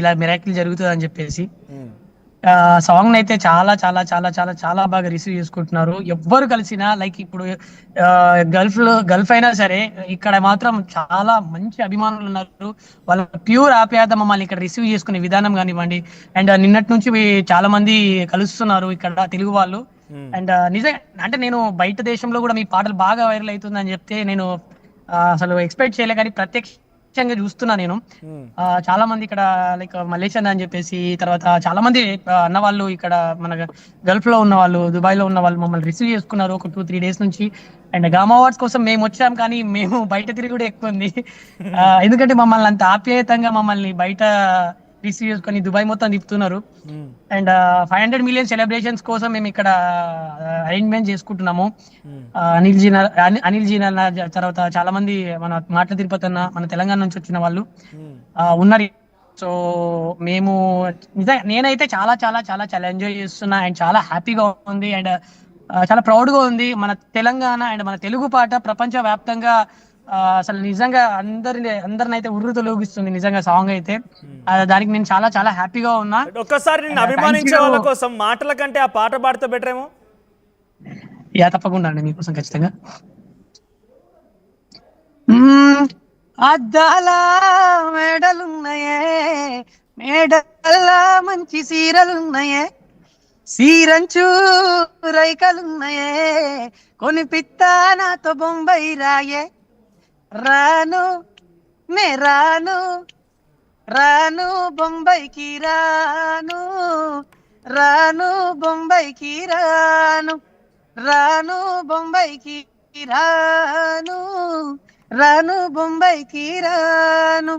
ఇలా మిరాకిల్ జరుగుతుంది అని చెప్పేసి సాంగ్ అయితే చాలా చాలా చాలా చాలా చాలా బాగా రిసీవ్ చేసుకుంటున్నారు. ఎవ్వరు కలిసినా లైక్ ఇప్పుడు గల్ఫ్ అయినా సరే ఇక్కడ మాత్రం చాలా మంచి అభిమానులు ఉన్నారు. వాళ్ళ ప్యూర్ ఆప్యాయత మమ్మల్ని ఇక్కడ రిసీవ్ చేసుకునే విధానం కానివ్వండి. అండ్ నిన్నటి నుంచి చాలా మంది కలుస్తున్నారు ఇక్కడ తెలుగు వాళ్ళు. అండ్ నిజంగా అంటే నేను బయట దేశంలో కూడా మీ పాటలు బాగా వైరల్ అవుతుందని చెప్తే నేను అసలు ఎక్స్పెక్ట్ చేయలే, కానీ ప్రత్యక్షంగా చూస్తున్నా నేను. చాలా మంది ఇక్కడ లైక్ మలేషియా అని చెప్పేసి, తర్వాత చాలా మంది అన్న వాళ్ళు ఇక్కడ మన గల్ఫ్ లో ఉన్న వాళ్ళు, దుబాయ్ లో ఉన్న వాళ్ళు మమ్మల్ని రిసీవ్ చేసుకున్నారు ఒక 2-3 డేస్ నుంచి. అండ్ గామా అవార్డ్స్ కోసం మేము వచ్చాం, కానీ మేము బయట తిరిగి కూడా ఎక్కువ ఉంది. ఎందుకంటే మమ్మల్ని అంత ఆప్యాయతంగా మమ్మల్ని బయట రిసీవ్ చేసుకొని దుబాయ్ మొత్తం తిప్పుతున్నారు. అండ్ 500 మిలియన్ సెలబ్రేషన్స్ కోసం మేము ఇక్కడ అరేంజ్మెంట్ చేసుకుంటున్నాము. అనిల్ జీ తర్వాత చాలా మంది మన మాటల తిరుపతి అన్న, మన తెలంగాణ నుంచి వచ్చిన వాళ్ళు ఉన్నారు. సో మేము నిజంగా నేనైతే చాలా చాలా చాలా చాలా ఎంజాయ్ చేస్తున్నా అండ్ చాలా హ్యాపీగా ఉంది అండ్ చాలా ప్రౌడ్ గా ఉంది. మన తెలంగాణ అండ్ మన తెలుగు పాట ప్రపంచ వ్యాప్తంగా అసలు నిజంగా అందరినైతే ఉర్రు తొలగిస్తుంది నిజంగా సాంగ్ అయితే. దానికి నేను చాలా చాలా హ్యాపీగా ఉన్నా. ఒక్కసారి నిన్ను అభిమానించే వాళ్ళ కోసం మాటల కంటే ఆ పాట పాడితే బెటర్ ఏమో. తప్పకుండా అండి, మీకోసం ఖచ్చితంగా. అద్దాల మేడలున్నాయే, మేడల్లా మంచి సీరలున్నాయే, సీరంచు రైకలున్నాయే, కొనిపిత్తా నాతో బొంబాయి రాయే, రాను నే రాను రాను బొంబాయికి రాను, రాను బొంబాయికి రాను, రాను బొంబాయికి రాను, రాను బొంబాయికి రాను,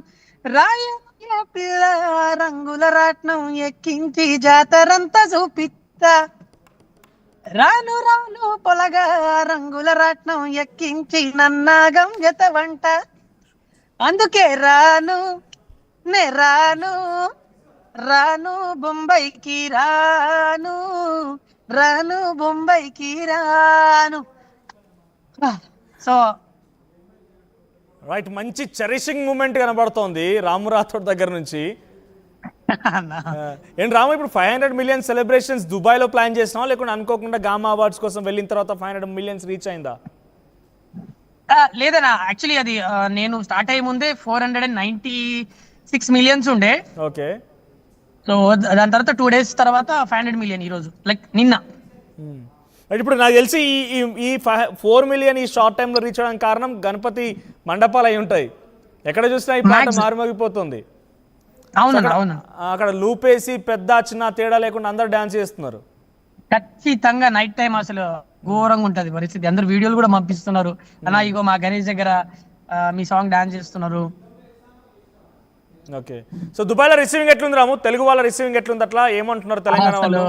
రాయ పిల్ల రంగుల రాట్నం ఎక్కించి జాతరంతా చూపిత్తా, రాను రాను పొలగా రంగుల రాట్నం ఎక్కించి నన్నాగం జతవంట, అందుకే రాను నే రాను రాను బొంబాయికి రాను, రాను బొంబాయికి రాను. సో రైట్, మంచి చెరిషింగ్ మూమెంట్ కనబడుతోంది రాము రాథోడ్ దగ్గర నుంచి. ఏంటి రాము, ఇప్పుడు 500 మిలియన్ సెలబ్రేషన్స్ దుబాయ్లో ప్లాన్ చేసినావా, లేకుంటే అనుకోకుండా గామా అవార్డ్స్ కోసం వెళ్ళిన తర్వాత 500 మిలియన్స్ రీచ్ అయిందా? లేదన్నా, యాక్చువల్లీ అది నేను స్టార్ట్ అయ్యే ముందే 496 మిలియన్స్ ఉండే. ఓకే. సో దాని తర్వాత 2 డేస్ తర్వాత 500 మిలియన్ ఈ రోజు, లైక్ నిన్న. ఇప్పుడు నాకు తెలిసి ఈ 4 మిలియన్ ఈ షార్ట్ టైంలో రీచ్ అవడానికి కారణం గణపతి మండపాలు అయి ఉంటాయి. ఎక్కడ చూసినా ఈ పాట మారుమోగిపోతుంది. అక్కడ లూపేసి పెద్ద చిన్న తేడా లేకుండా అందరు డాన్స్ చేస్తున్నారు. ఖచ్చితంగా నైట్ టైం అసలు ఘోరంగా ఉంటది పరిస్థితి. అందరు వీడియోలు కూడా పంపిస్తున్నారు, అన్నా ఇగో మా గణేష్ దగ్గర మీ సాంగ్ డాన్స్ చేస్తున్నారు. ఓకే. సో దుబాయ్లో రిసీవింగ్ ఎట్లుంది రాము? తెలుగు వాళ్ళ రిసీవింగ్ ఎట్లుంది? అట్లా ఏమంటున్నారు తెలంగాణ వాళ్ళు?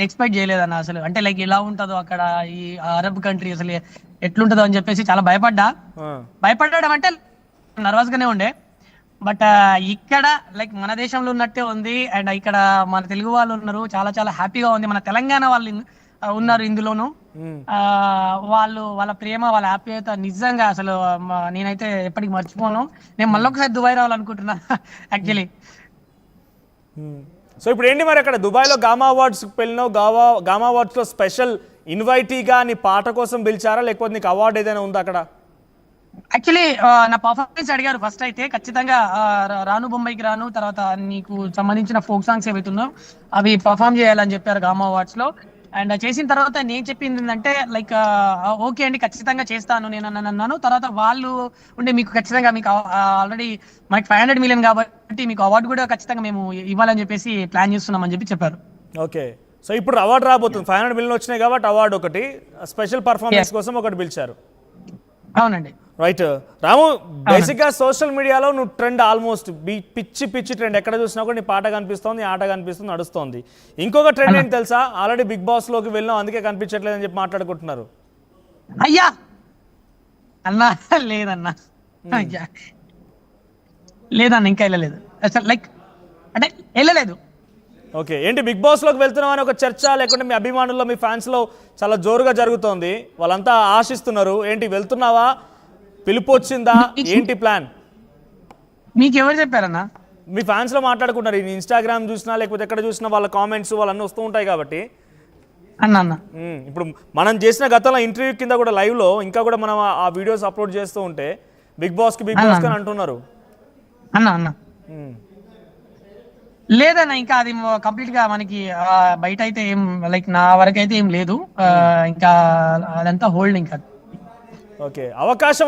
ఎక్స్పెక్ట్ చేయలేదన్న అసలు, అంటే లైక్ ఎలా ఉంటుందో అక్కడ ఈ అరబ్ కంట్రీ అసలు ఎట్లుంటుందో అని చెప్పేసి చాలా భయపడ్డాం అంటే నర్వస్ గానే ఉండే. బట్ ఇక్కడ లైక్ మన దేశంలో ఉన్నట్టే ఉంది అండ్ ఇక్కడ మన తెలుగు వాళ్ళు ఉన్నారు, చాలా చాలా హ్యాపీగా ఉంది. మన తెలంగాణ వాళ్ళు ఉన్నారు ఇందులోను. వాళ్ళ ప్రేమ, వాళ్ళ ఆప్యాయత నిజంగా అసలు నేనైతే ఎప్పటికి మర్చిపోను. నేను మళ్ళొకసారి దుబాయ్ రావాలనుకుంటున్నా యాక్చువల్లీ. సో ఇప్పుడు ఏంటి మరి, అక్కడ దుబాయ్లో గామా అవార్డ్స్ వెళ్ళినావు, గామా అవార్డ్స్లో స్పెషల్ ఇన్వైటీగా నీ పాట కోసం పిలిచారా, లేకపోతే నీకు అవార్డు ఏదైనా ఉందా అక్కడ? యాక్చువల్లీ నా పర్ఫార్మెన్స్ అడిగారు ఫస్ట్ అయితే. ఖచ్చితంగా రాను బొంబాయికి రాను, తర్వాత నీకు సంబంధించిన ఫోక్ సాంగ్స్ ఏవైతున్నాయో అవి పర్ఫామ్ చేయాలని చెప్పారు గామా అవార్డ్స్ లో. అండ్ చేసిన తర్వాత నేను చెప్పింది ఏంటంటే లైక్ ఓకే అండి ఖచ్చితంగా చేస్తాను నేను అన్నాను. తర్వాత వాళ్ళు ఉండే మీకు ఖచ్చితంగా మీకు ఆల్రెడీ మనకి 500 మిలియన్ కాబట్టి మీకు అవార్డు కూడా ఖచ్చితంగా మేము ఇవ్వాలని చెప్పేసి ప్లాన్ చేస్తున్నామని చెప్పి చెప్పారు. ఓకే. సో ఇప్పుడు అవార్డు రాబోతుంది, 500 మిలియన్ వచ్చినాయి కాబట్టి అవార్డు ఒకటి, స్పెషల్ పర్ఫార్మెన్స్ కోసం ఒకటి పిలిచారు. అవునండి. రైట్ రాము, బేసిక్ గా సోషల్ మీడియాలో నువ్వు ట్రెండ్ ఆల్మోస్ట్ పిచ్చి ట్రెండ్, ఎక్కడ చూసినా కూడా నీ పాట కనిపిస్తోంది, ఆట కనిపిస్తుంది, నడుస్తోంది. ఇంకొక ట్రెండ్ ఏంటి తెలుసా? ఆల్రెడీ బిగ్ బాస్ లోకి వెళ్ళాం అందుకే కనిపించట్లేదు అని చెప్పి మాట్లాడుకుంటున్నారు. అయ్యా అన్నా లేదన్నా, లేదన్నా ఇంకా వెళ్ళలేదు అసలు, లైక్ అంటే వెళ్ళలేదు. ఓకే. ఏంటి బిగ్ బాస్ లోకి వెళ్తున్నావు అని ఒక చర్చ, లేకుంటే మీ అభిమానుల్లో మీ ఫ్యాన్స్ లో చాలా జోరుగా జరుగుతోంది, వాళ్ళంతా ఆశిస్తున్నారు. ఏంటి వెళ్తున్నావా, పిలుపు వచ్చిందా, ఏంటి ప్లాన్? మీకు ఎవరు చెప్పారన్నా? మీ ఫ్యాన్స్ లో మాట్లాడుకుంటారు, ఈ ఇన్స్టాగ్రామ్ చూసినా లేకపోతే ఎక్కడ చూసినా వాళ్ళ కామెంట్స్ వాళ్ళన్నీ వస్తూ ఉంటాయి కాబట్టి. అన్న ఇప్పుడు మనం చేసిన గతంలో ఇంటర్వ్యూ కింద కూడా లైవ్ లో ఇంకా కూడా మనం ఆ వీడియోస్ అప్లోడ్ చేస్తూ ఉంటే బిగ్ బాస్ కి అని అంటున్నారు. అన్న లేదన్న, ఇంకా అది కంప్లీట్ గా మనకి బయట అయితే ఏం లైక్ నా వరకు అయితే ఏం లేదు. ఇంకా అదంతా హోల్డ్ ఇంకా. ఓకే, అవకాశం